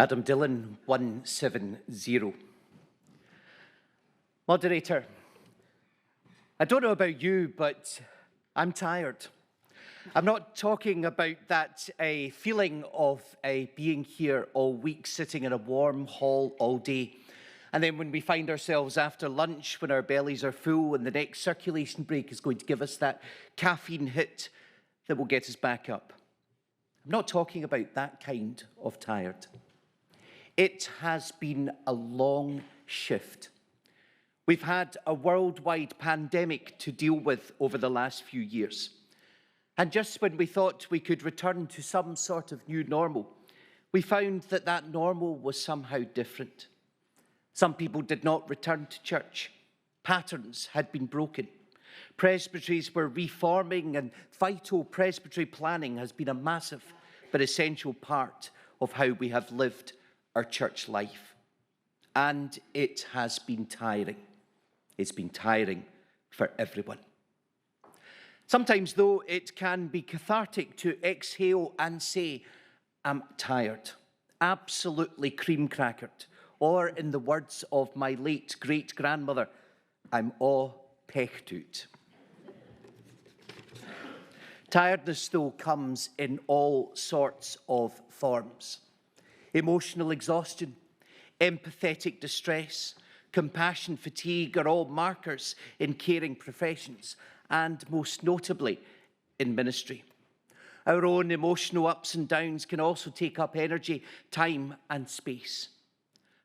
Adam Dillon, 170. Moderator, I don't know about you, but I'm tired. I'm not talking about that feeling of being here all week, sitting in a warm hall all day. And then when we find ourselves after lunch, when our bellies are full and the next circulation break is going to give us that caffeine hit that will get us back up. I'm not talking about that kind of tired. It has been a long shift. We've had a worldwide pandemic to deal with over the last few years. And just when we thought we could return to some sort of new normal, we found that that normal was somehow different. Some people did not return to church. Patterns had been broken. Presbyteries were reforming, and vital presbytery planning has been a massive but essential part of how we have lived our church life. And it has been tiring. It's been tiring for everyone. Sometimes, though, it can be cathartic to exhale and say, I'm tired, absolutely cream-crackered, or in the words of my late great-grandmother, I'm all pecht out. Tiredness, though, comes in all sorts of forms. Emotional exhaustion, empathetic distress, compassion fatigue are all markers in caring professions, and most notably in ministry. Our own emotional ups and downs can also take up energy, time, and space.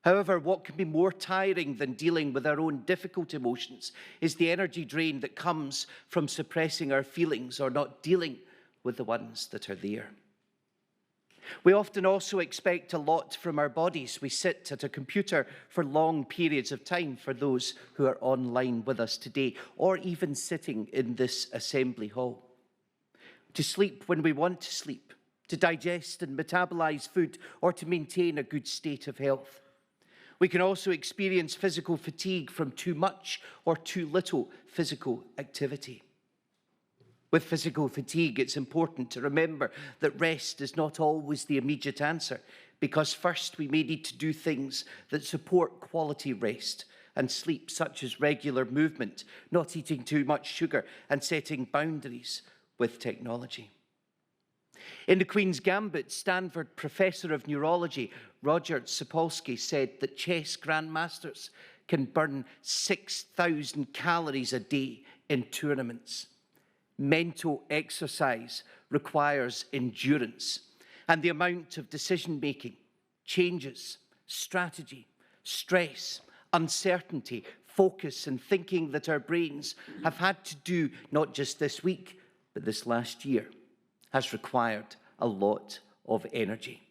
However, what can be more tiring than dealing with our own difficult emotions is the energy drain that comes from suppressing our feelings or not dealing with the ones that are there. We often also expect a lot from our bodies. We sit at a computer for long periods of time, for those who are online with us today, or even sitting in this assembly hall. To sleep when we want to sleep, to digest and metabolize food, or to maintain a good state of health. We can also experience physical fatigue from too much or too little physical activity. With physical fatigue, it's important to remember that rest is not always the immediate answer, because first we may need to do things that support quality rest and sleep, such as regular movement, not eating too much sugar, and setting boundaries with technology. In The Queen's Gambit, Stanford professor of neurology Roger Sapolsky said that chess grandmasters can burn 6,000 calories a day in tournaments. Mental exercise requires endurance, and the amount of decision-making, changes, strategy, stress, uncertainty, focus, and thinking that our brains have had to do not just this week, but this last year, has required a lot of energy.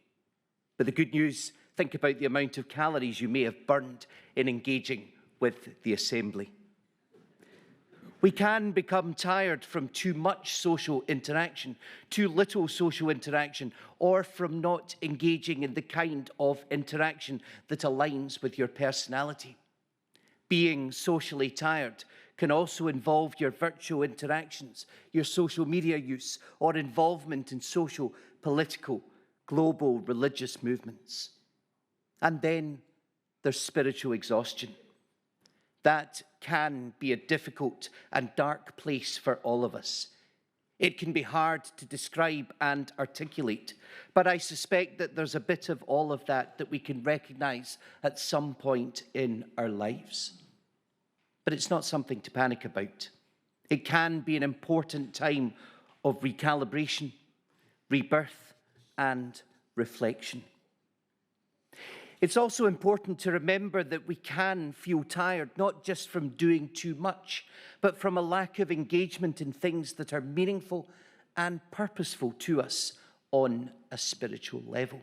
But the good news, think about the amount of calories you may have burned in engaging with the assembly. We can become tired from too much social interaction, too little social interaction, or from not engaging in the kind of interaction that aligns with your personality. Being socially tired can also involve your virtual interactions, your social media use, or involvement in social, political, global, religious movements. And then there's spiritual exhaustion. That can be a difficult and dark place for all of us. It can be hard to describe and articulate, but I suspect that there's a bit of all of that we can recognize at some point in our lives. But it's not something to panic about. It can be an important time of recalibration, rebirth, and reflection. It's also important to remember that we can feel tired, not just from doing too much, but from a lack of engagement in things that are meaningful and purposeful to us on a spiritual level.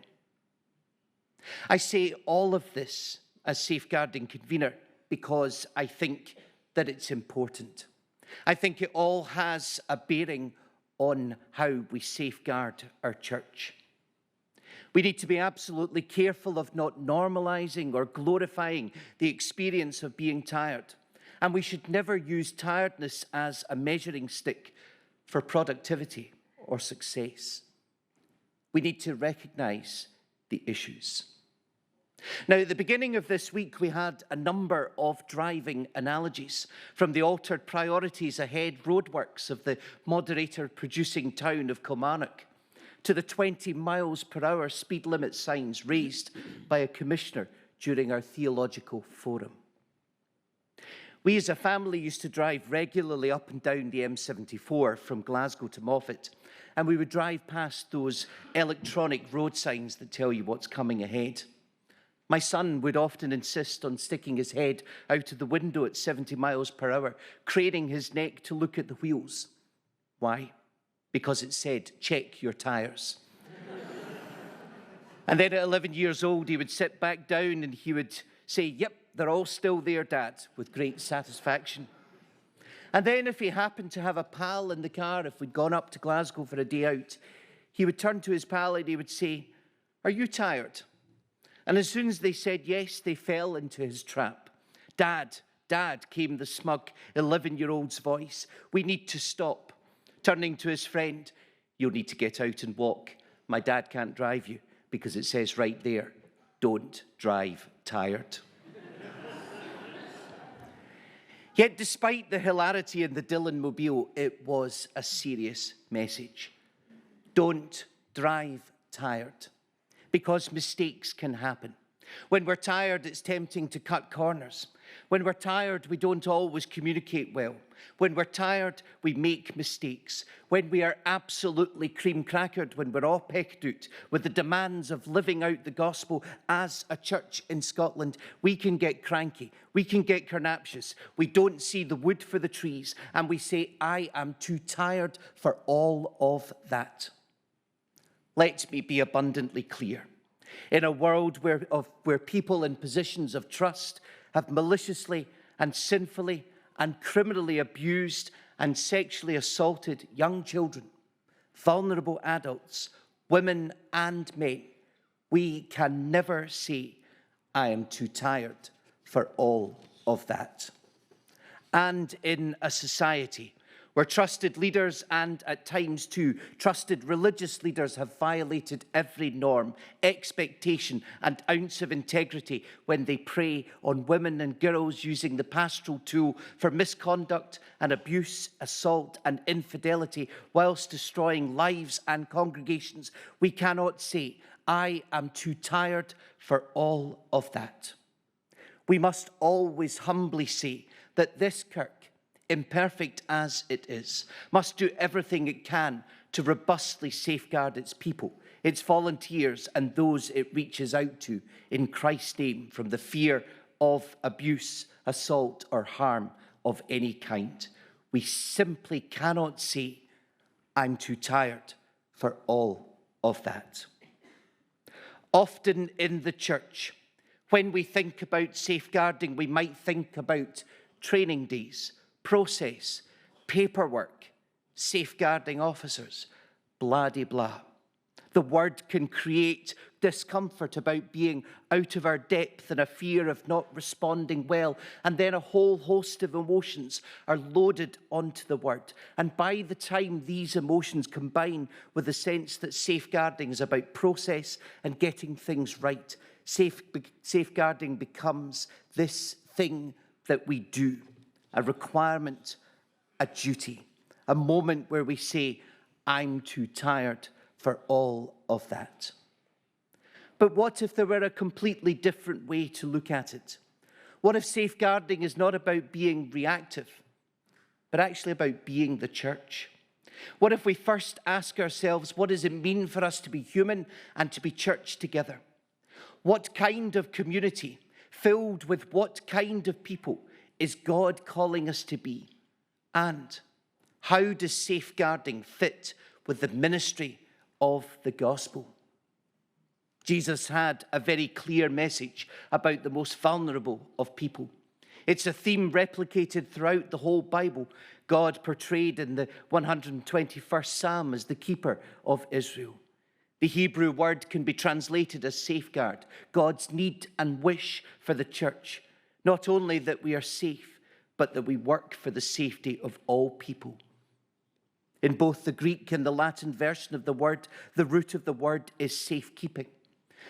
I say all of this as safeguarding convener because I think that it's important. I think it all has a bearing on how we safeguard our church. We need to be absolutely careful of not normalizing or glorifying the experience of being tired. And we should never use tiredness as a measuring stick for productivity or success. We need to recognize the issues. Now, at the beginning of this week, we had a number of driving analogies, from the altered priorities ahead roadworks of the moderator-producing town of Kilmarnock to the 20 miles per hour speed limit signs raised by a commissioner during our theological forum. We as a family used to drive regularly up and down the M74 from Glasgow to Moffat, and we would drive past those electronic road signs that tell you what's coming ahead. My son would often insist on sticking his head out of the window at 70 miles per hour, craning his neck to look at the wheels. Why? Because it said, check your tyres. And then at 11 years old, he would sit back down and he would say, yep, they're all still there, Dad, with great satisfaction. And then if he happened to have a pal in the car, if we'd gone up to Glasgow for a day out, he would turn to his pal and he would say, are you tired? And as soon as they said yes, they fell into his trap. Dad, Dad, came the smug 11-year-old's voice. We need to stop. Turning to his friend, you'll need to get out and walk. My dad can't drive you because it says right there, don't drive tired. Yet despite the hilarity in the Dillon Mobile, it was a serious message. Don't drive tired, because mistakes can happen. When we're tired, it's tempting to cut corners. When we're tired, we don't always communicate well. When we're tired, we make mistakes. When we are absolutely cream-crackered, when we're all pecked out with the demands of living out the gospel as a church in Scotland, we can get cranky, we can get carnaptious, we don't see the wood for the trees, and we say, I am too tired for all of that. Let me be abundantly clear. In a world where people in positions of trust have maliciously and sinfully and criminally abused and sexually assaulted young children, vulnerable adults, women and men, we can never say, I am too tired for all of that. And in a society where trusted leaders and, at times too, trusted religious leaders have violated every norm, expectation and ounce of integrity when they prey on women and girls using the pastoral tool for misconduct and abuse, assault and infidelity whilst destroying lives and congregations, we cannot say, I am too tired for all of that. We must always humbly say that this Kirk, imperfect as it is, must do everything it can to robustly safeguard its people, its volunteers, and those it reaches out to in Christ's name from the fear of abuse, assault, or harm of any kind. We simply cannot say, I'm too tired for all of that. Often in the church, when we think about safeguarding, we might think about training days, process, paperwork, safeguarding officers, blah de blah. The word can create discomfort about being out of our depth and a fear of not responding well, and then a whole host of emotions are loaded onto the word. And by the time these emotions combine with the sense that safeguarding is about process and getting things right, safeguarding becomes this thing that we do. A requirement, a duty, a moment where we say, I'm too tired for all of that. But what if there were a completely different way to look at it? What if safeguarding is not about being reactive, but actually about being the church? What if we first ask ourselves, what does it mean for us to be human and to be church together? What kind of community, filled with what kind of people, is God calling us to be? And how does safeguarding fit with the ministry of the gospel? Jesus had a very clear message about the most vulnerable of people. It's a theme replicated throughout the whole Bible. God portrayed in the 121st Psalm as the keeper of Israel. The Hebrew word can be translated as safeguard, God's need and wish for the church. Not only that we are safe, but that we work for the safety of all people. In both the Greek and the Latin version of the word, the root of the word is safekeeping.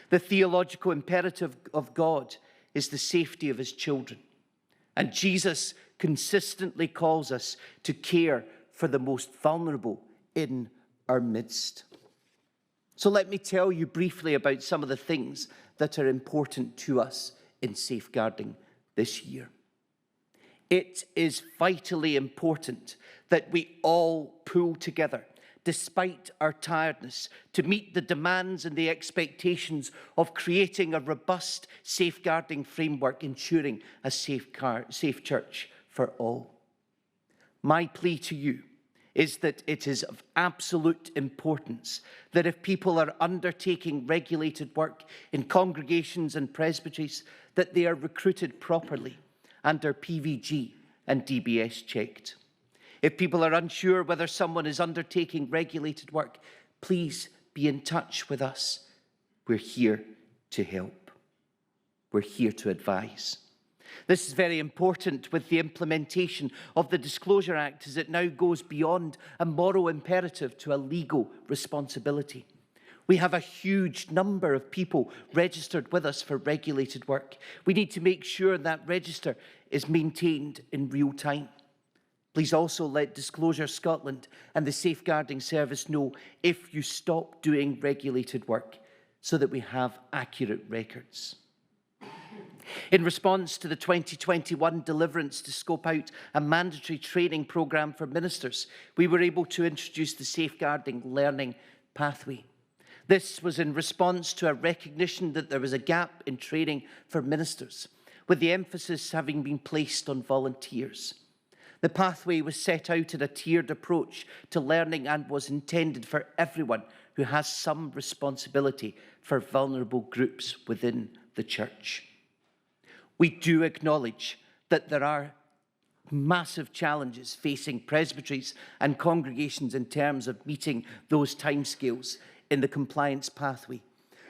The theological imperative of God is the safety of his children. And Jesus consistently calls us to care for the most vulnerable in our midst. So let me tell you briefly about some of the things that are important to us in safeguarding this year. It is vitally important that we all pull together, despite our tiredness, to meet the demands and the expectations of creating a robust safeguarding framework, ensuring a safe church for all. My plea to you is that it is of absolute importance that if people are undertaking regulated work in congregations and presbyteries, that they are recruited properly and are PVG and DBS checked. If people are unsure whether someone is undertaking regulated work, please be in touch with us. We're here to help. We're here to advise. This is very important with the implementation of the Disclosure Act, as it now goes beyond a moral imperative to a legal responsibility. We have a huge number of people registered with us for regulated work. We need to make sure that register is maintained in real time. Please also let Disclosure Scotland and the Safeguarding Service know if you stop doing regulated work, so that we have accurate records. In response to the 2021 deliverance to scope out a mandatory training programme for ministers, we were able to introduce the Safeguarding Learning Pathway. This was in response to a recognition that there was a gap in training for ministers, with the emphasis having been placed on volunteers. The pathway was set out in a tiered approach to learning and was intended for everyone who has some responsibility for vulnerable groups within the church. We do acknowledge that there are massive challenges facing presbyteries and congregations in terms of meeting those timescales in the compliance pathway.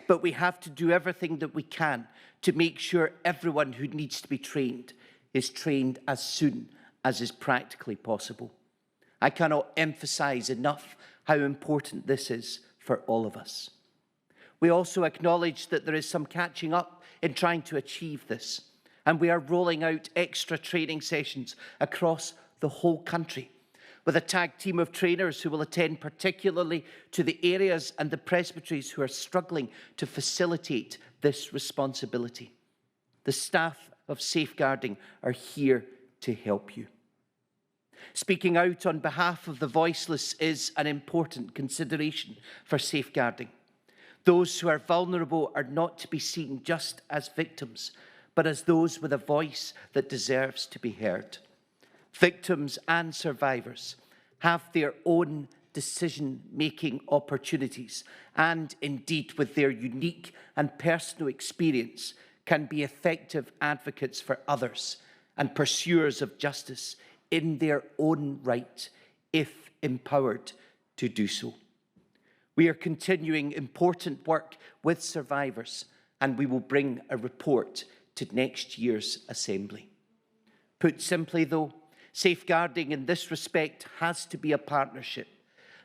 But we have to do everything that we can to make sure everyone who needs to be trained is trained as soon as is practically possible. I cannot emphasize enough how important this is for all of us. We also acknowledge that there is some catching up in trying to achieve this, and we are rolling out extra training sessions across the whole country, with a tag team of trainers who will attend particularly to the areas and the presbyteries who are struggling to facilitate this responsibility. The staff of Safeguarding are here to help you. Speaking out on behalf of the voiceless is an important consideration for safeguarding. Those who are vulnerable are not to be seen just as victims, but as those with a voice that deserves to be heard. Victims and survivors have their own decision-making opportunities, and indeed with their unique and personal experience can be effective advocates for others and pursuers of justice in their own right, if empowered to do so. We are continuing important work with survivors, and we will bring a report to next year's Assembly. Put simply though, safeguarding in this respect has to be a partnership,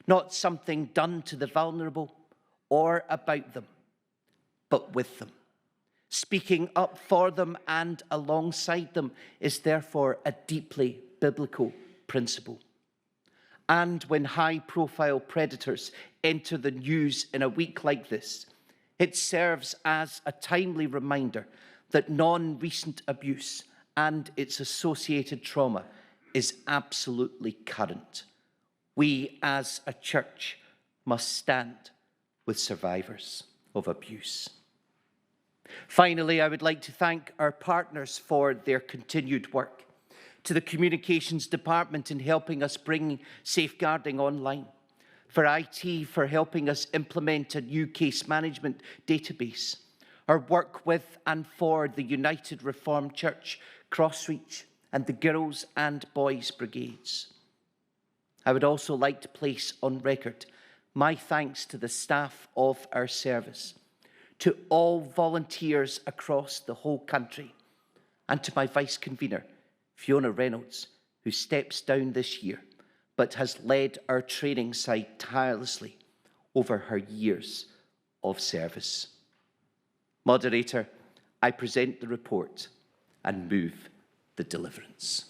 not something done to the vulnerable or about them, but with them. Speaking up for them and alongside them is therefore a deeply biblical principle. And when high-profile predators enter the news in a week like this, it serves as a timely reminder that non-recent abuse and its associated trauma is absolutely current. We as a church must stand with survivors of abuse. Finally, I would like to thank our partners for their continued work, to the Communications Department in helping us bring Safeguarding online, for IT for helping us implement a new case management database, our work with and for the United Reformed Church, Crossreach, and the Girls and Boys Brigades. I would also like to place on record my thanks to the staff of our service, to all volunteers across the whole country, and to my Vice-Convener, Fiona Reynolds, who steps down this year, but has led our training side tirelessly over her years of service. Moderator, I present the report and move the deliverance.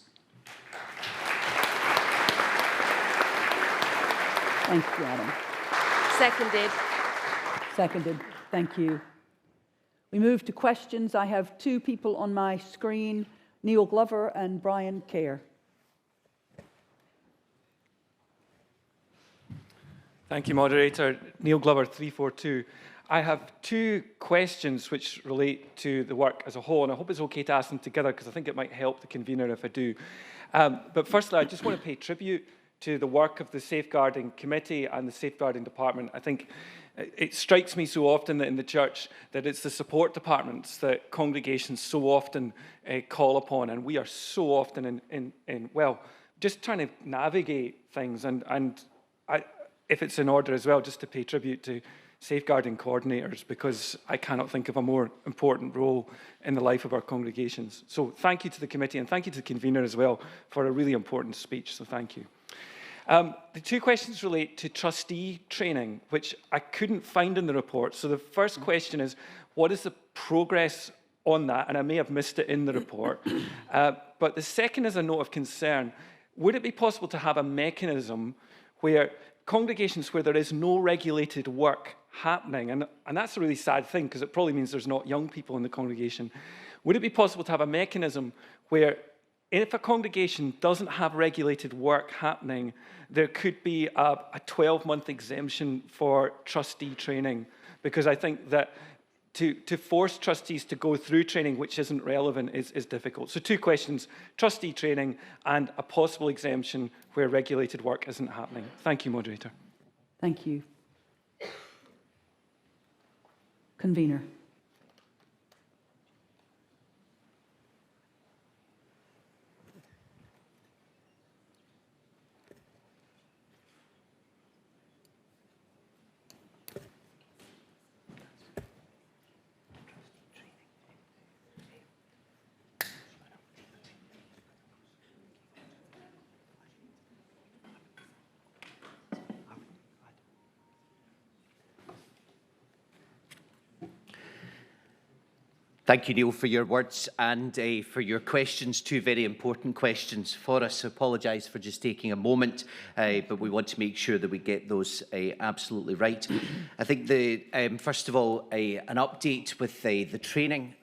Thank you, Adam. Seconded. Seconded. Thank you. We move to questions. I have two people on my screen, Neil Glover and Brian Kerr. Thank you, Moderator. Neil Glover, 342. I have two questions which relate to the work as a whole, and I hope it's okay to ask them together because I think it might help the convener if I do. But firstly, I just want to pay tribute to the work of the Safeguarding Committee and the Safeguarding Department. I think it strikes me so often that in the church that it's the support departments that congregations so often call upon, and we are so often well, just trying to navigate things, and if it's in order as well, just to pay tribute to safeguarding coordinators, because I cannot think of a more important role in the life of our congregations. So thank you to the committee, and thank you to the convener as well for a really important speech, so thank you. The two questions relate to trustee training, which I couldn't find in the report. So the first question is, what is the progress on that? And I may have missed it in the report. But the second is a note of concern. Would it be possible to have a mechanism where congregations where there is no regulated work happening, and that's a really sad thing because it probably means there's not young people in the congregation, would it be possible to have a mechanism where if a congregation doesn't have regulated work happening, there could be a 12-month exemption for trustee training? Because I think that to force trustees to go through training which isn't relevant is difficult. So two questions, trustee training and a possible exemption where regulated work isn't happening. Thank you, Moderator. Thank you. Convener. Thank you, Neil, for your words and for your questions. Two very important questions for us. I apologise for just taking a moment, but we want to make sure that we get those absolutely right. I think, first of all, an update with the training.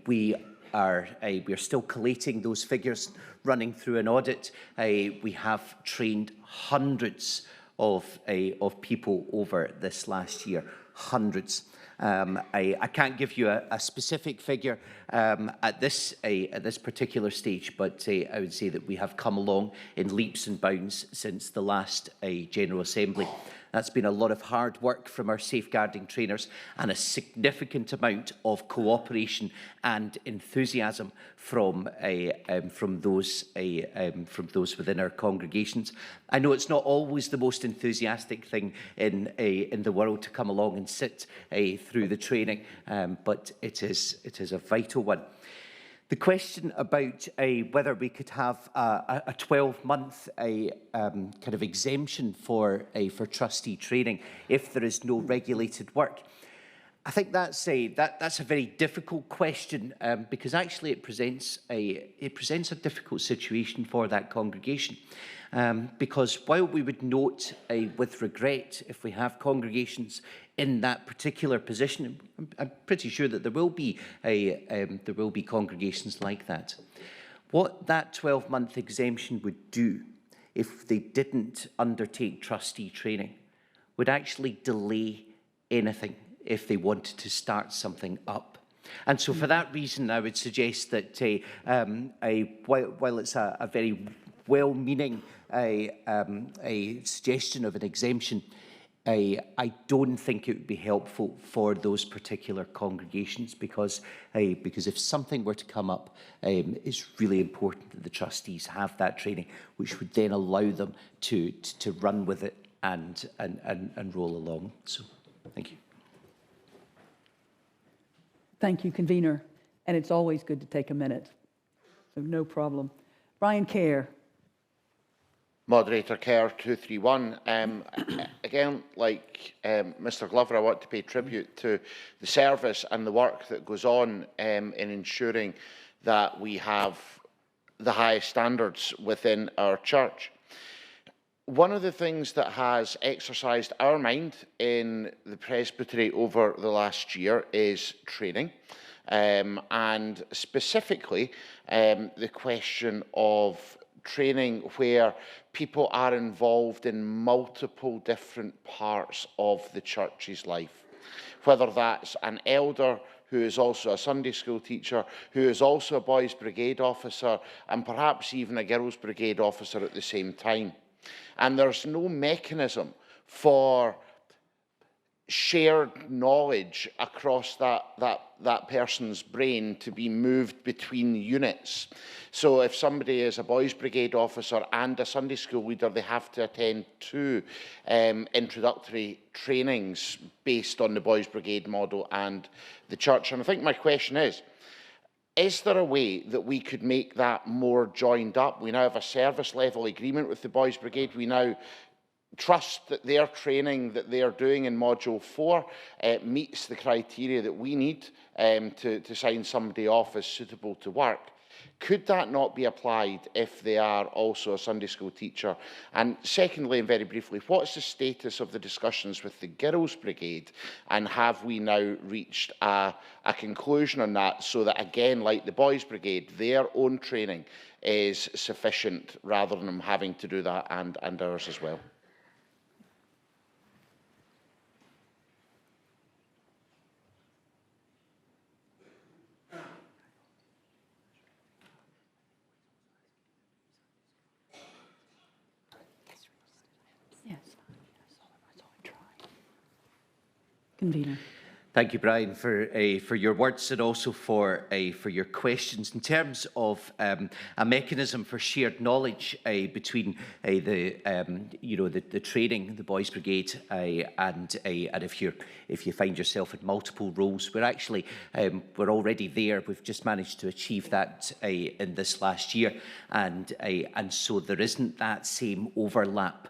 We are still collating those figures, running through an audit. We have trained hundreds of people over this last year, hundreds. I can't give you a specific figure at this particular stage, but I would say that we have come along in leaps and bounds since the last General Assembly. That's been a lot of hard work from our safeguarding trainers and a significant amount of cooperation and enthusiasm from those within our congregations. I know it's not always the most enthusiastic thing in the world to come along and sit through the training, but it is a vital one. The question about whether we could have a 12-month kind of exemption for trustee training if there is no regulated work, I think that's a very difficult question because actually it presents a difficult situation for that congregation. Because while we would note with regret if we have congregations in that particular position, I'm pretty sure that there will be congregations like that. What that 12-month exemption would do if they didn't undertake trustee training would actually delay anything if they wanted to start something up. And so for that reason, I would suggest that while it's a very well-meaning a suggestion of an exemption, I don't think it would be helpful for those particular congregations because if something were to come up, it's really important that the trustees have that training, which would then allow them to run with it and roll along. So, thank you. Thank you, Convener. And it's always good to take a minute, so no problem. Brian Kerr. Moderator Kerr 231. Again, like Mr Glover, I want to pay tribute to the service and the work that goes on in ensuring that we have the highest standards within our church. One of the things that has exercised our mind in the presbytery over the last year is training, and specifically the question of training where people are involved in multiple different parts of the church's life, whether that's an elder who is also a Sunday school teacher, who is also a boys' brigade officer, and perhaps even a girls' brigade officer at the same time. And there's no mechanism for shared knowledge across that person's brain to be moved between units. So if somebody is a boys' brigade officer and a Sunday school leader, they have to attend 2 introductory trainings based on the boys' brigade model and the church. And I think my question is there a way that we could make that more joined up? We now have a service level agreement with the boys' brigade. We now trust that their training that they are doing in Module 4 meets the criteria that we need to sign somebody off as suitable to work. Could that not be applied if they are also a Sunday school teacher? And secondly, and very briefly, what's the status of the discussions with the Girls' Brigade? And have we now reached a conclusion on that so that, again, like the Boys' Brigade, their own training is sufficient rather than them having to do that and ours as well? Convener. Thank you, Brian, for your words and also for your questions. In terms of a mechanism for shared knowledge between the training, the Boys' Brigade, and if you find yourself in multiple roles, we're already there. We've just managed to achieve that in this last year, and so there isn't that same overlap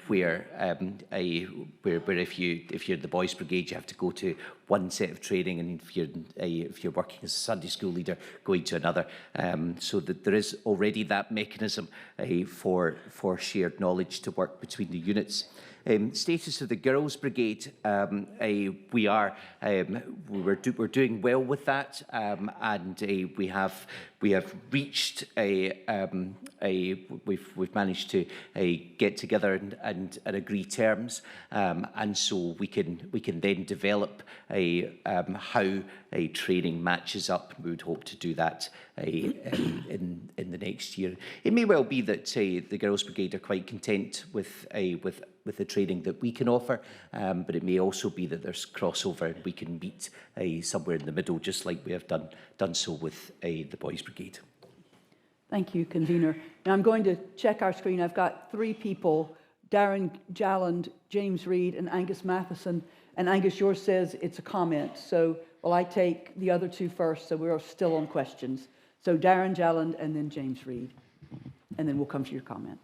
where if you're the Boys' Brigade, you have to go to one set of training, and if you're working as a Sunday school leader, going to another. So that there is already that mechanism for shared knowledge to work between the units. Status of the Girls' Brigade, we're doing well with that, and we have reached we've managed to get together and agree terms, and so we can then develop how training matches up. We would hope to do that in the next year. It may well be that the Girls' Brigade are quite content with the training that we can offer, but it may also be that there's crossover and we can meet somewhere in the middle, just like we have done so with the Boys' Brigade. Thank you, Convener. Now I'm going to check our screen. I've got 3 people, Darren Jalland, James Reid, and Angus Matheson. And Angus, yours says it's a comment. So will I take the other 2 first, so we're still on questions. So Darren Jalland and then James Reid. And then we'll come to your comment.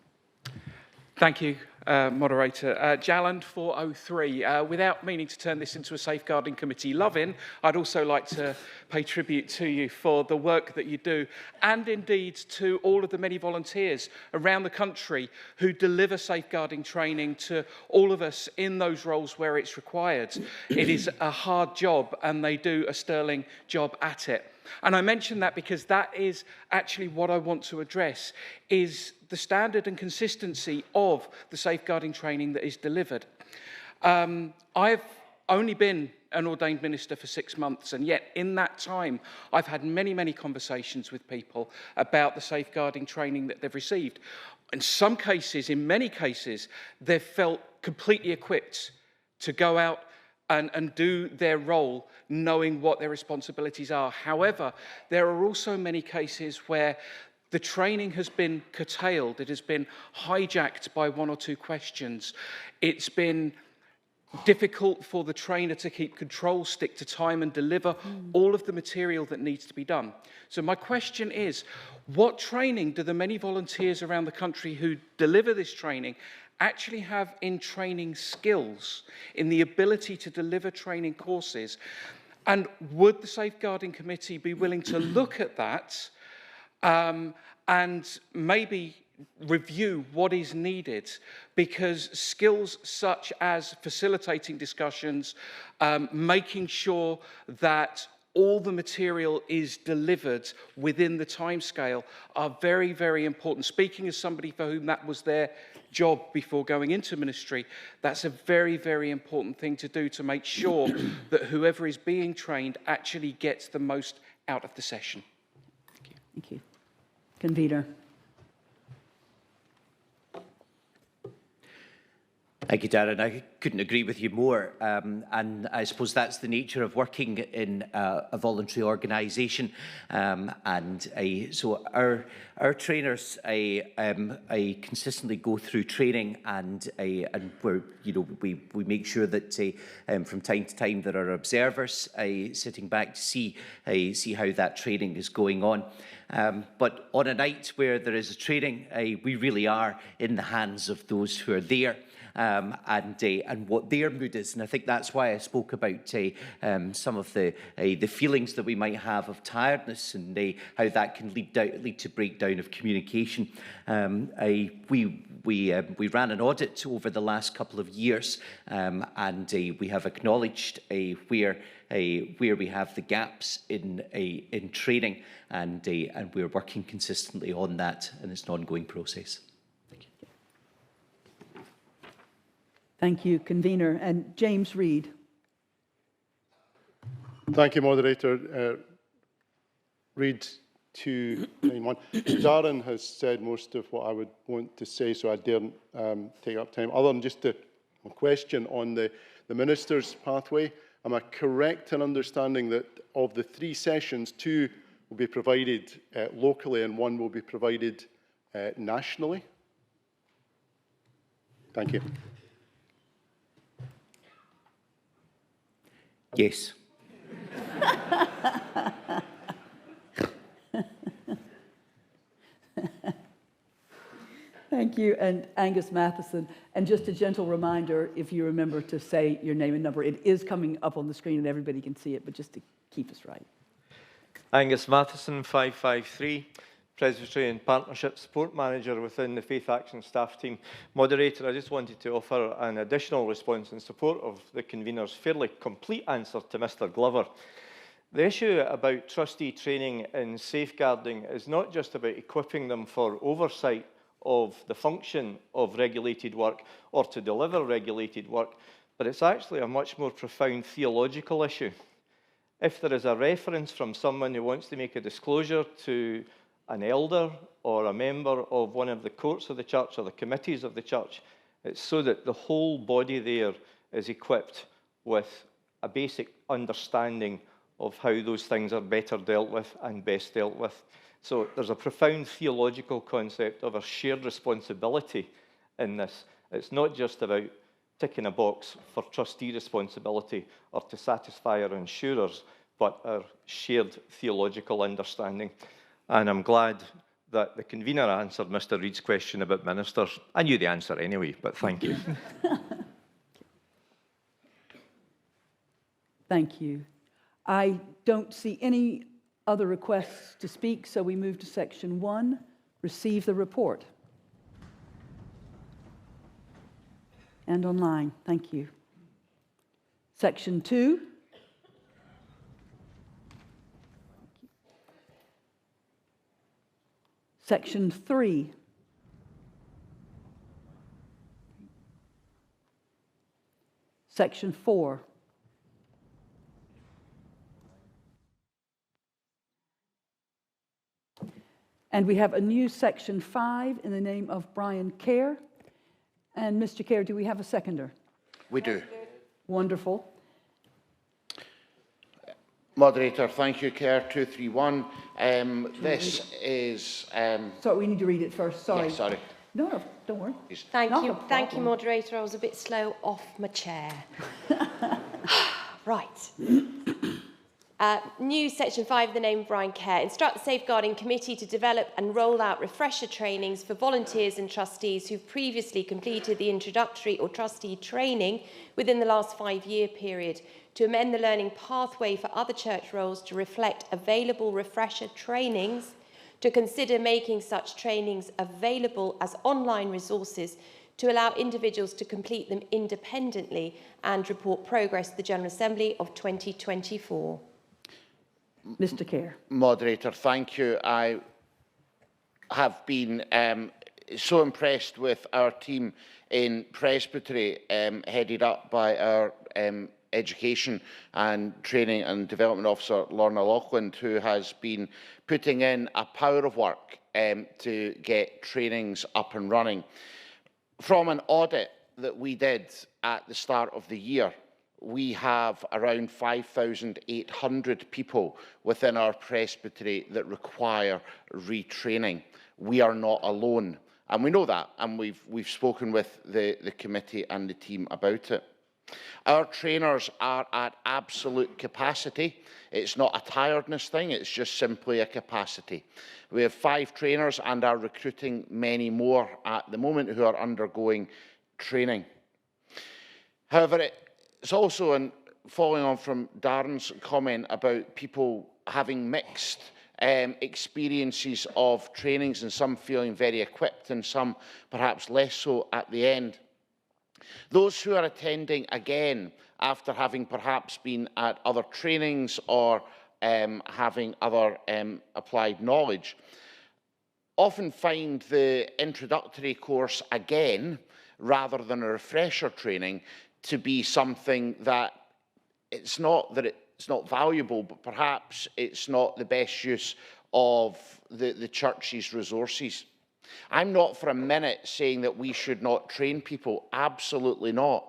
Thank you, Moderator. Jalland 403. Without meaning to turn this into a safeguarding committee loving, I'd also like to pay tribute to you for the work that you do, and indeed to all of the many volunteers around the country who deliver safeguarding training to all of us in those roles where it's required. It is a hard job, and they do a sterling job at it. And I mention that because that is actually what I want to address, is the standard and consistency of the safeguarding training that is delivered. I've only been an ordained minister for 6 months, and yet in that time I've had many, many conversations with people about the safeguarding training that they've received. In many cases, they've felt completely equipped to go out and do their role, knowing what their responsibilities are. However, there are also many cases where the training has been curtailed. It has been hijacked by 1 or 2 questions. It's been difficult for the trainer to keep control, stick to time and deliver all of the material that needs to be done. So my question is, what training do the many volunteers around the country who deliver this training actually have in training skills, in the ability to deliver training courses? And would the Safeguarding Committee be willing to look at that and maybe review what is needed? Because skills such as facilitating discussions, making sure that all the material is delivered within the timescale are very, very important. Speaking as somebody for whom that was their job before going into ministry, that's a very, very important thing to do, to make sure that whoever is being trained actually gets the most out of the session. Thank you. Thank you. Convener. Thank you, Darren. I couldn't agree with you more. And I suppose that's the nature of working in a voluntary organisation. So our trainers consistently go through training, and we make sure that from time to time there are observers sitting back to see how that training is going on. But on a night where there is a training, we really are in the hands of those who are there. And what their mood is, and I think that's why I spoke about some of the feelings that we might have of tiredness, and how that can lead to breakdown of communication. We ran an audit over the last couple of years, and we have acknowledged where we have the gaps in training, and we're working consistently on that, and it's an ongoing process. Thank you, Convener. And James Reid. Thank you, Moderator. Reid 291. Darren has said most of what I would want to say, so I daren't take up time. Other than just a question on the Minister's pathway, am I correct in understanding that of the 3 sessions, 2 will be provided locally and 1 will be provided nationally? Thank you. Yes. Thank you. And Angus Matheson. And just a gentle reminder, if you remember to say your name and number, it is coming up on the screen and everybody can see it, but just to keep us right. Angus Matheson, 553. Presbyterian Partnership Support Manager within the Faith Action staff team. Moderator, I just wanted to offer an additional response in support of the convener's fairly complete answer to Mr Glover. The issue about trustee training in safeguarding is not just about equipping them for oversight of the function of regulated work or to deliver regulated work, but it's actually a much more profound theological issue. If there is a reference from someone who wants to make a disclosure to an elder or a member of one of the courts of the church or the committees of the church, it's so that the whole body there is equipped with a basic understanding of how those things are better dealt with and best dealt with. So there's a profound theological concept of a shared responsibility in this. It's not just about ticking a box for trustee responsibility or to satisfy our insurers, but our shared theological understanding. And I'm glad that the convener answered Mr Reid's question about ministers. I knew the answer anyway, but thank you. Thank you. I don't see any other requests to speak, so we move to section 1, receive the report. And online, thank you. Section 2. Section 3. Section 4. And we have a new section 5 in the name of Brian Kerr. And Mr. Kerr, do we have a seconder? We do. Wonderful. Moderator, thank you, Kerr 231. This is... Sorry, we need to read it first. Sorry. Yeah, sorry. No, don't worry. Thank Not you. a Thank you, problem. moderator. I was a bit slow off my chair. Right. New section 5 of the name of Brian Kerr. Instruct the Safeguarding Committee to develop and roll out refresher trainings for volunteers and trustees who've previously completed the introductory or trustee training within the last 5-year period, to amend the learning pathway for other church roles to reflect available refresher trainings, to consider making such trainings available as online resources to allow individuals to complete them independently, and report progress to the General Assembly of 2024. Mr. Kerr. Moderator, thank you. I have been so impressed with our team in Presbytery, headed up by our Education and Training and Development Officer, Lorna Loughlin, who has been putting in a power of work to get trainings up and running. From an audit that we did at the start of the year, we have around 5,800 people within our presbytery that require retraining. We are not alone, and we know that, and we've spoken with the committee and the team about it. Our trainers are at absolute capacity. It's not a tiredness thing, it's just simply a capacity. We have 5 trainers and are recruiting many more at the moment who are undergoing training. However, it's also, and following on from Darren's comment about people having mixed experiences of trainings, and some feeling very equipped and some perhaps less so at the end. Those who are attending again after having perhaps been at other trainings or having other applied knowledge often find the introductory course again, rather than a refresher training, to be something that it's not valuable, but perhaps it's not the best use of the church's resources. I'm not for a minute saying that we should not train people, absolutely not.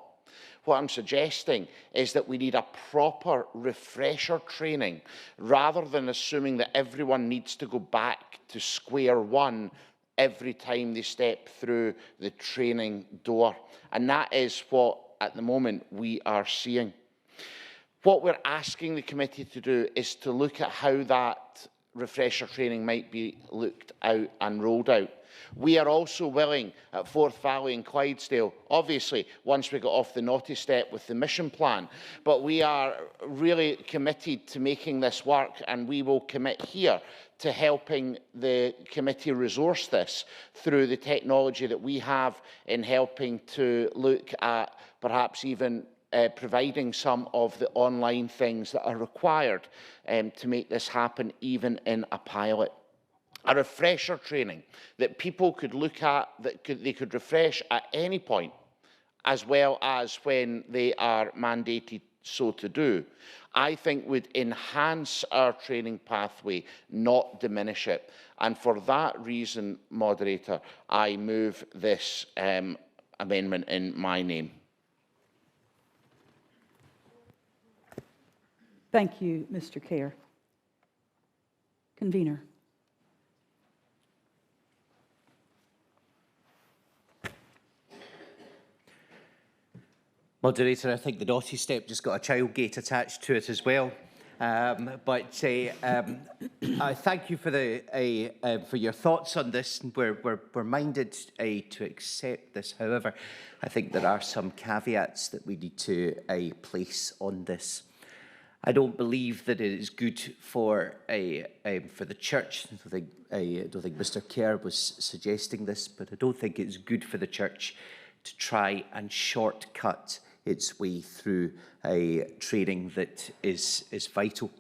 What I'm suggesting is that we need a proper refresher training, rather than assuming that everyone needs to go back to square one every time they step through the training door. And that is what, at the moment, we are seeing. What we're asking the committee to do is to look at how that refresher training might be looked out and rolled out. We are also willing at Forth Valley and Clydesdale, obviously, once we got off the naughty step with the mission plan, but we are really committed to making this work, and we will commit here to helping the committee resource this through the technology that we have in helping to look at perhaps even providing some of the online things that are required to make this happen, even in a pilot. A refresher training that people could look at, that they could refresh at any point, as well as when they are mandated so to do, I think would enhance our training pathway, not diminish it. And for that reason, moderator, I move this amendment in my name. Thank you, Mr. Kerr. Convener. Moderator, I think the naughty step just got a child gate attached to it as well. I thank you for your thoughts on this. We're minded to accept this. However, I think there are some caveats that we need to place on this. I don't believe that it is good for the church. I don't think Mr. Kerr was suggesting this, but I don't think it's good for the church to try and shortcut its way through a training that is vital.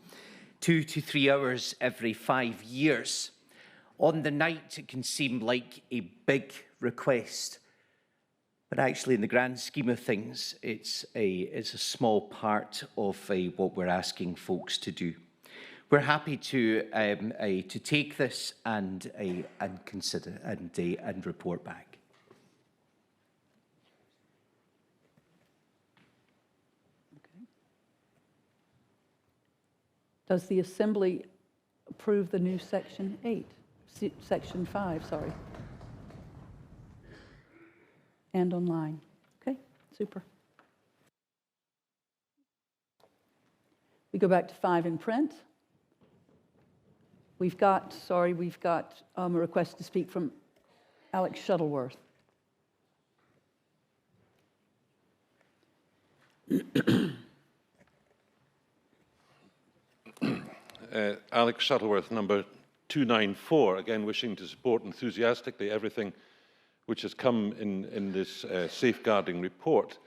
2 to 3 hours every 5 years. On the night, it can seem like a big request, but actually, in the grand scheme of things, it's a small part of what we're asking folks to do. We're happy to take this and consider and report back. Does the Assembly approve the new Section 8? Section 5, sorry. and online. Okay, super. We go back to 5 in print. We've got a request to speak from Alex Shuttleworth. Alex Shuttleworth, number 294, again wishing to support enthusiastically everything which has come in this safeguarding report.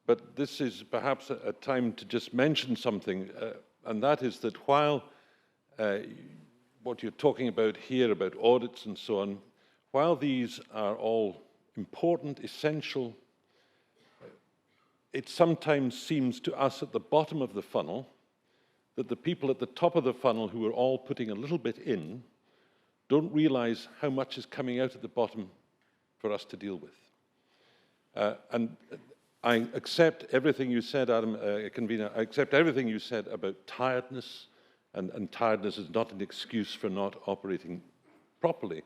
But this is perhaps a time to just mention something, and that is that while what you're talking about here, about audits and so on, while these are all important, essential, it sometimes seems to us at the bottom of the funnel that the people at the top of the funnel who are all putting a little bit in don't realize how much is coming out at the bottom for us to deal with. And I accept everything you said, Adam, Convener. I accept everything you said about tiredness, and tiredness is not an excuse for not operating properly.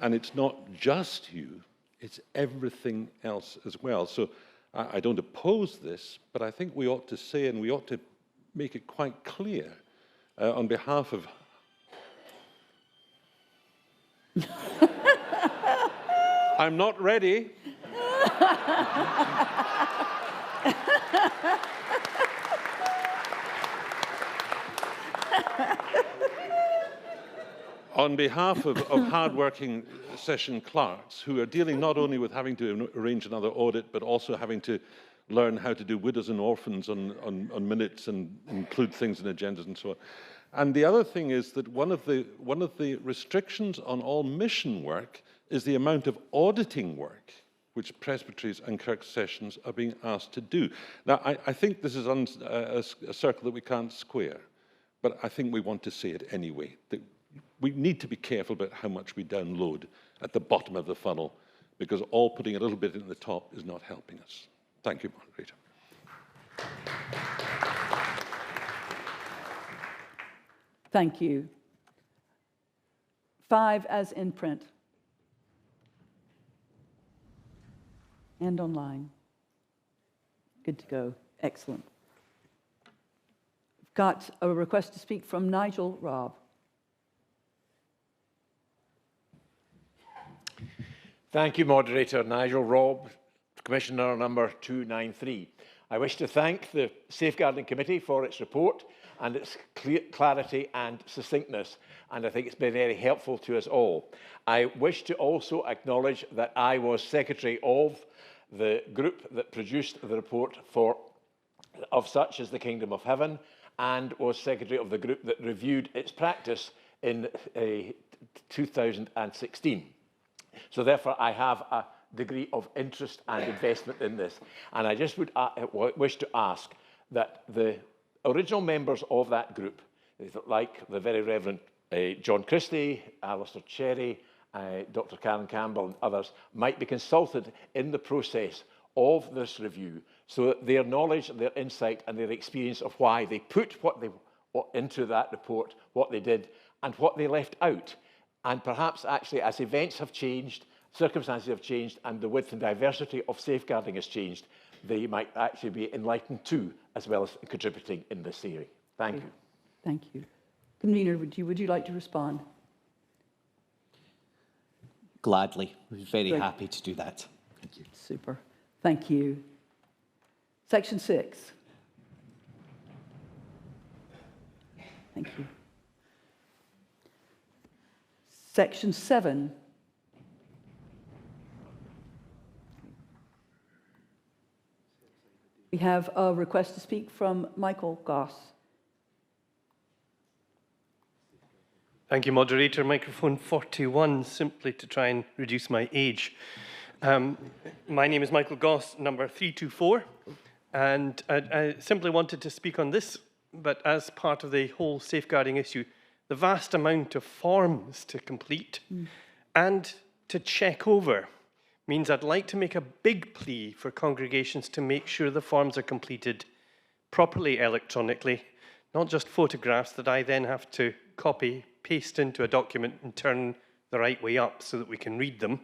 And it's not just you, it's everything else as well. So I don't oppose this, but I think we ought to say, and we ought to make it quite clear on behalf of... I'm not ready. On behalf of hard-working session clerks who are dealing not only with having to arrange another audit, but also having to learn how to do widows and orphans on minutes and include things in agendas and so on. And the other thing is that one of the restrictions on all mission work is the amount of auditing work which presbyteries and kirk sessions are being asked to do. Now, I think this is a circle that we can't square, but I think we want to say it anyway. That we need to be careful about how much we download at the bottom of the funnel, because all putting a little bit in the top is not helping us. Thank you, Moderator. Thank you. 5 as in print and online. Good to go. Excellent. We've got a request to speak from Nigel Robb. Thank you, Moderator. Nigel Robb, Commissioner number 293. I wish to thank the Safeguarding Committee for its report and its clarity and succinctness, and I think it's been very helpful to us all. I wish to also acknowledge that I was Secretary of the group that produced the report of such as the Kingdom of Heaven, and was Secretary of the group that reviewed its practice in 2016. So therefore, I have a degree of interest and investment in this. And I just would wish to ask that the original members of that group, like the very Reverend John Christie, Alistair Cherry, Dr. Karen Campbell and others, might be consulted in the process of this review so that their knowledge, their insight and their experience of why they put what into that report, what they did and what they left out. And perhaps actually as events have changed, circumstances have changed and the width and diversity of safeguarding has changed, they might actually be enlightened too, as well as contributing in this area. Thank you. Thank you. Convener, would you like to respond? Gladly. We're very happy to do that. Thank you. Super. Thank you. Section 6. Thank you. Section 7. We have a request to speak from Michael Goss. Thank you, Moderator. Microphone 41, simply to try and reduce my age. My name is Michael Goss, number 324, and I simply wanted to speak on this, but as part of the whole safeguarding issue, the vast amount of forms to complete and to check over means I'd like to make a big plea for congregations to make sure the forms are completed properly electronically, not just photographs that I then have to copy, paste into a document and turn the right way up so that we can read them.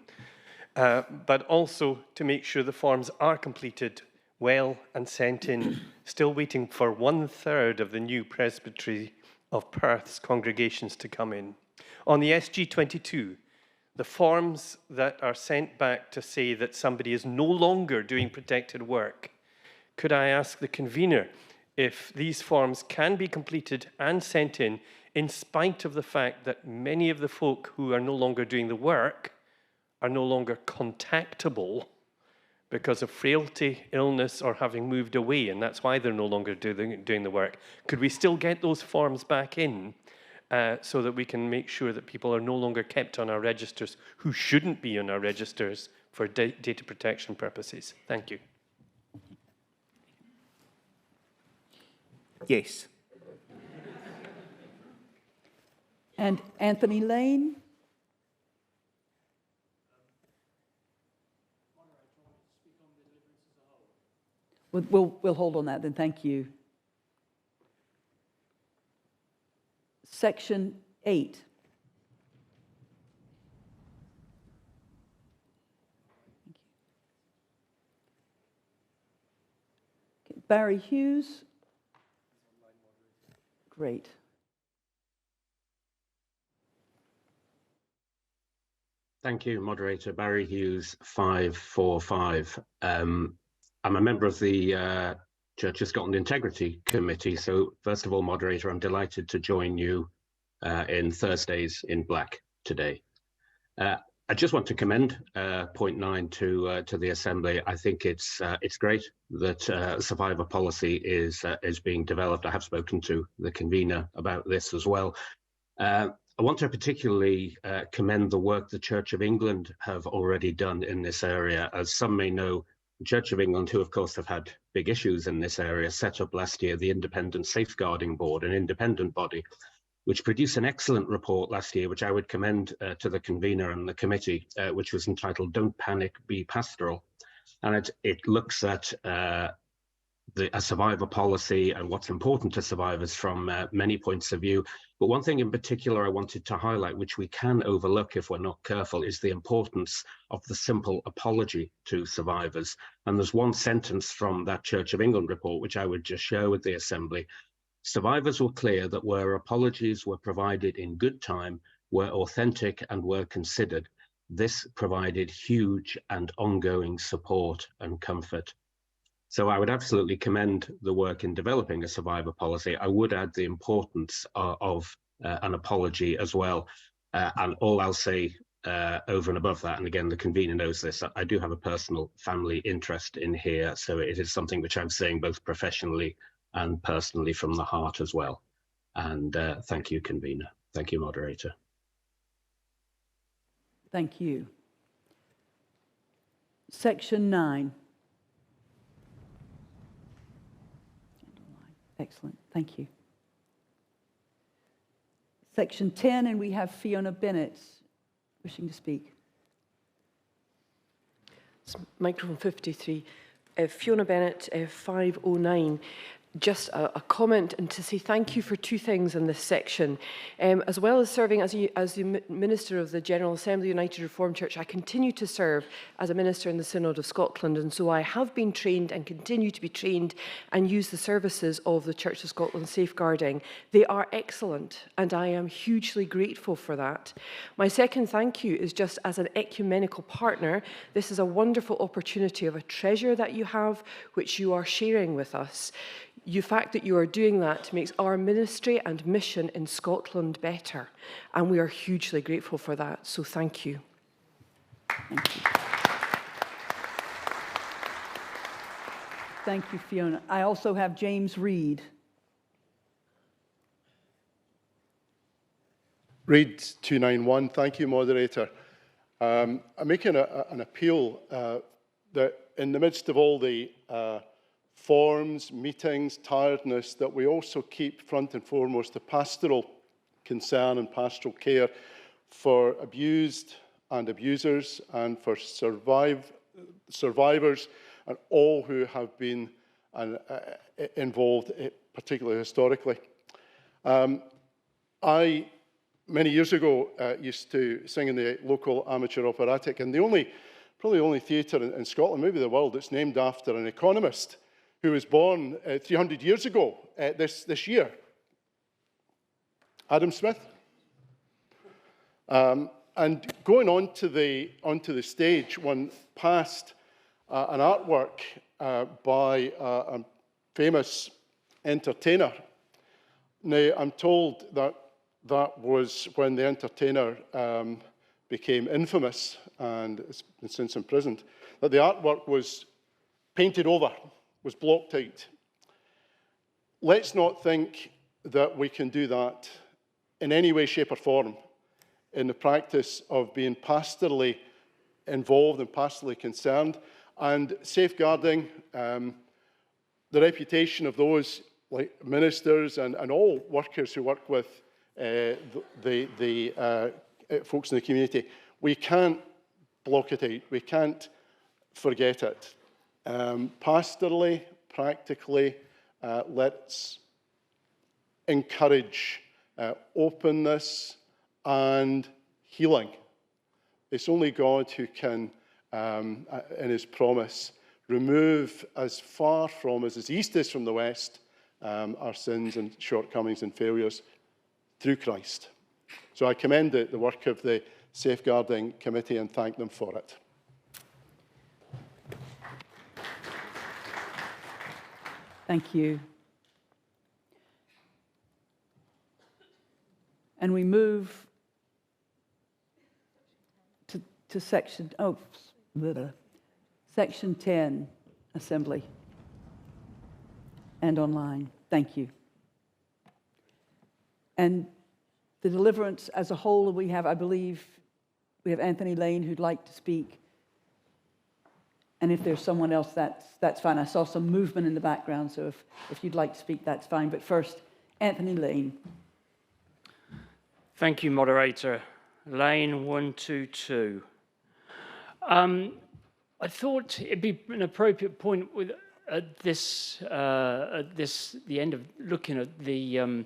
but also to make sure the forms are completed well and sent in. Still waiting for 1/3 of the new Presbytery of Perth's congregations to come in. On the SG22, the forms that are sent back to say that somebody is no longer doing protected work, could I ask the convener if these forms can be completed and sent in spite of the fact that many of the folk who are no longer doing the work are no longer contactable because of frailty, illness, or having moved away, and that's why they're no longer doing the work. Could we still get those forms back in so that we can make sure that people are no longer kept on our registers who shouldn't be on our registers for data protection purposes? Thank you. Yes. And Anthony Lane? We'll hold on that then, thank you. Section 8. Okay. Barry Hughes. Great. Thank you, moderator. Barry Hughes, 545. I'm a member of the Church of Scotland Integrity Committee. So first of all, moderator, I'm delighted to join you in Thursdays in Black today. I just want to commend point 9 to the Assembly. I think it's great that survivor policy is being developed. I have spoken to the convener about this as well. I want to particularly commend the work the Church of England have already done in this area. As some may know, the Church of England, who of course have had big issues in this area, set up last year the Independent Safeguarding Board, an independent body, which produced an excellent report last year, which I would commend to the convener and the committee, which was entitled "Don't Panic, Be Pastoral." And it looks at a survivor policy and what's important to survivors from many points of view. But one thing in particular I wanted to highlight, which we can overlook if we're not careful, is the importance of the simple apology to survivors. And there's one sentence from that Church of England report, which I would just share with the Assembly. Survivors were clear that where apologies were provided in good time, were authentic and were considered, this provided huge and ongoing support and comfort. So I would absolutely commend the work in developing a survivor policy. I would add the importance of an apology as well. And all I'll say over and above that, and again, the convener knows this, I do have a personal family interest in here. So it is something which I'm saying both professionally and personally from the heart as well. And thank you, convener. Thank you, moderator. Thank you. Section 9. Excellent, thank you. Section 10, and we have Fiona Bennett wishing to speak. It's microphone 53. Fiona Bennett, 509. Just a comment and to say thank you for two things in this section. As well as serving as the Minister of the General Assembly United Reformed Church, I continue to serve as a Minister in the Synod of Scotland, and so I have been trained and continue to be trained and use the services of the Church of Scotland Safeguarding. They are excellent, and I am hugely grateful for that. My second thank you is just as an ecumenical partner. This is a wonderful opportunity of a treasure that you have, which you are sharing with us. The fact that you are doing that makes our ministry and mission in Scotland better, and we are hugely grateful for that, so thank you. Thank you. Thank you, Fiona. I also have James Reid. Reid 291, thank you, moderator. I'm making an appeal that in the midst of all the forms, meetings, tiredness, that we also keep front and foremost the pastoral concern and pastoral care for abused and abusers and for survivors and all who have been involved, particularly historically. I, many years ago, used to sing in the local amateur operatic, and the only probably the only theatre in Scotland, maybe the world, that's named after an economist who was born 300 years ago this year. Adam Smith. And going onto the stage, one passed an artwork by a famous entertainer. Now, I'm told that that was when the entertainer became infamous and has been since imprisoned, that the artwork was painted over, was blocked out. Let's not think that we can do that in any way, shape or form in the practice of being pastorally involved and pastorally concerned and safeguarding the reputation of those like ministers and all workers who work with the folks in the community. We can't block it out. We can't forget it. Pastorally, practically, let's encourage openness and healing. It's only God who can, in his promise, remove as far from us as east is from the west our sins and shortcomings and failures through Christ. So I commend the work of the Safeguarding Committee and thank them for it. Thank you. And we move to section 10, Assembly and online. Thank you. And the deliverance as a whole, we have, I believe, we have Anthony Lane who'd like to speak. And if there's someone else, that's fine. I saw some movement in the background, so if you'd like to speak, that's fine. But first, Anthony Lane. Thank you, moderator. Lane 122. I thought it'd be an appropriate point with the end of looking at the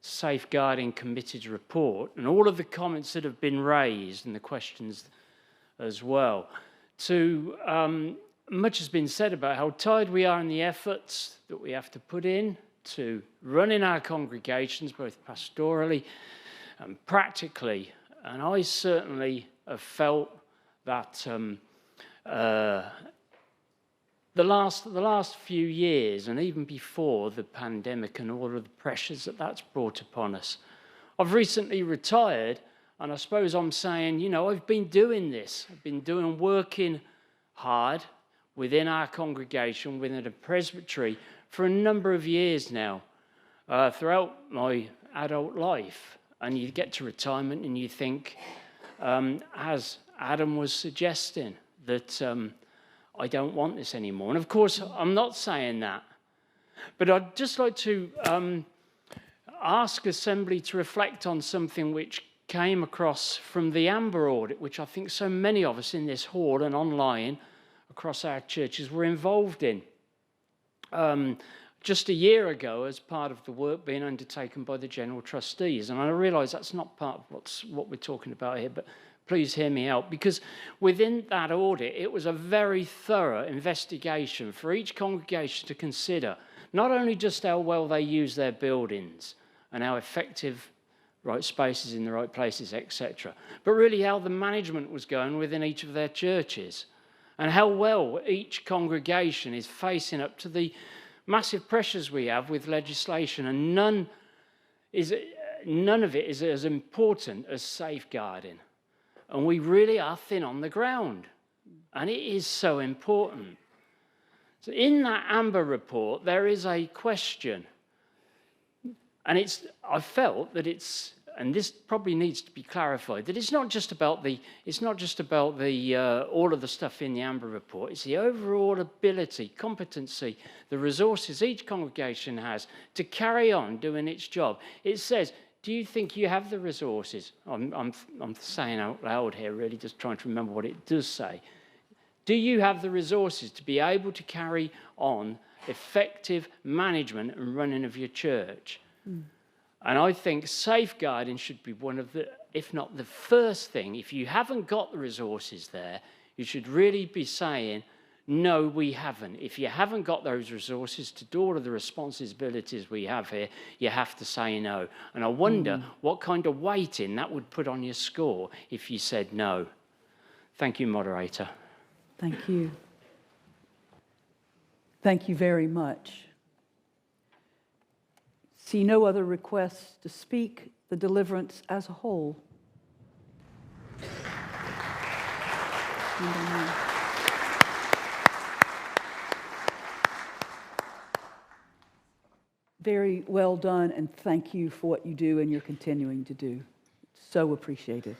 Safeguarding Committee's report and all of the comments that have been raised and the questions as well. Much has been said about how tired we are in the efforts that we have to put in to run in our congregations, both pastorally and practically. And I certainly have felt that the last few years, and even before the pandemic and all of the pressures that's brought upon us, I've recently retired, and I suppose I'm saying, you know, I've been doing this. I've been working hard within our congregation, within the presbytery, for a number of years now, throughout my adult life. And you get to retirement and you think, as Adam was suggesting, that I don't want this anymore. And of course, I'm not saying that. But I'd just like to ask Assembly to reflect on something which came across from the Amber audit, which I think so many of us in this hall and online across our churches were involved in. Just a year ago, as part of the work being undertaken by the General Trustees. And I realise that's not part of what we're talking about here, but please hear me out, because within that audit, it was a very thorough investigation for each congregation to consider not only just how well they use their buildings and how effective right spaces in the right places, etc., but really how the management was going within each of their churches and how well each congregation is facing up to the massive pressures we have with legislation, and none of it is as important as safeguarding. And we really are thin on the ground, and it is so important. So in that Amber report, there is a question, and I felt that it's, and this probably needs to be clarified, that it's not just about all of the stuff in the Amber report. It's the overall ability, competency, the resources each congregation has to carry on doing its job. It says, do you think you have the resources? I'm saying out loud here, really just trying to remember what it does say. Do you have the resources to be able to carry on effective management and running of your church? Mm. And I think safeguarding should be one of the, if not the first thing, if you haven't got the resources there, you You should really be saying, no, we haven't. If you haven't got those resources to do all of the responsibilities we have here, you have to say no. And I wonder what kind of weighting that would put on your score if you said no. Thank you, moderator. Thank you. Thank you very much. See no other requests to speak. The deliverance as a whole. Very well done, and thank you for what you do and you're continuing to do. So appreciated.